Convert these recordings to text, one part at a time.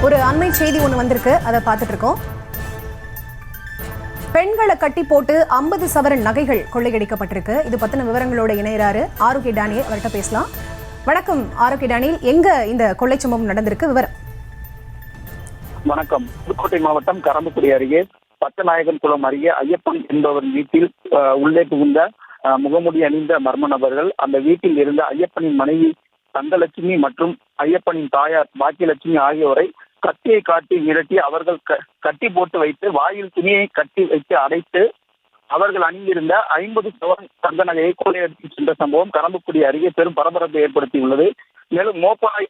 ஒரு அண்மை செய்தி ஒன்று வந்திருக்கு, அதை பார்த்துட்டு இருக்கோம். பெண்களை கட்டி போட்டு 50 சவரன் நகைகள் கொள்ளையடிக்கப்பட்டிருக்கு. இது பத்தின விவரங்களோட இணையறாரு ஆரோக்கிய டேனியல். அவர்கிட்ட பேசலாம். வணக்கம் ஆரோக்கிய டேனியல், எங்க இந்த கொள்ளை சம்பவம் நடந்திருக்கு, விவரம்? வணக்கம். புதுக்கோட்டை மாவட்டம் கரம்பக்குடி அருகே பச்சநாயகன் குளம் அருகே ஐயப்பன் என்பவர் வீட்டில் உள்ளே புகுந்த முகமுடி அணிந்த மர்ம நபர்கள் அந்த வீட்டில் இருந்த ஐயப்பனின் மனைவி தங்கலட்சுமி மற்றும் ஐயப்பனின் தாயார் பாக்கியலட்சுமி ஆகியோரை கத்தியை காட்டி மிரட்டி அவர்கள் கட்டி போட்டு வைத்து வாயில் துணியை கட்டி வைத்து அடைத்து அவர்கள் அணிந்திருந்த 50 சவரன் தங்க நகையை கொள்ளையடித்து சென்ற சம்பவம் கரம்பக்குடி அருகே பெரும் பரபரப்பை ஏற்படுத்தியுள்ளது. மேலும் மோப்பனாய்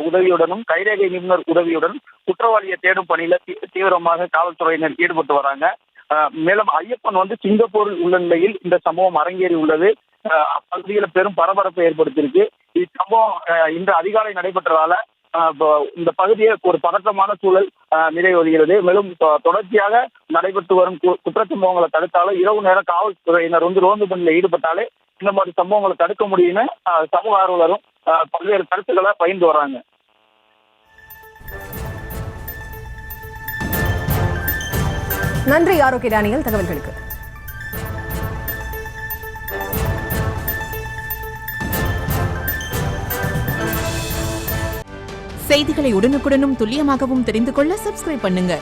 உதவியுடனும் கைரேகை நிபுணர் உதவியுடன் குற்றவாளியை தேடும் பணியில தீவிரமாக காவல்துறையினர் ஈடுபட்டு வராங்க. மேலும் ஐயப்பன் சிங்கப்பூரில் உள்ள நிலையில் இந்த சம்பவம் அரங்கேறி உள்ளது. அப்பகுதியில் பெரும் பரபரப்பை ஏற்படுத்தியிருக்கு. இச்சம்பவம் இன்று அதிகாலை நடைபெற்றதால இந்த பகுதியை ஒரு பதற்றமான சூழல் நிலை வருகிறது. மேலும் தொடர்ச்சியாக நடைபெற்று வரும் குற்றச்சம்பவங்களை தடுத்தாலும் இரவு நேரம் காவல்துறையினர் ரோந்து பணியில் ஈடுபட்டாலே இந்த மாதிரி சம்பவங்களை தடுக்க முடியும்னு சமூக ஆர்வலரும் பல்வேறு கருத்துக்களை பகிர்ந்து வராங்க. நன்றி ஆரோக்கிய டேனியல் தகவல்களுக்கு. செய்திகளை உடனுக்குடனும் துல்லியமாகவும் தெரிந்து கொள்ள சப்ஸ்கிரைப் பண்ணுங்க.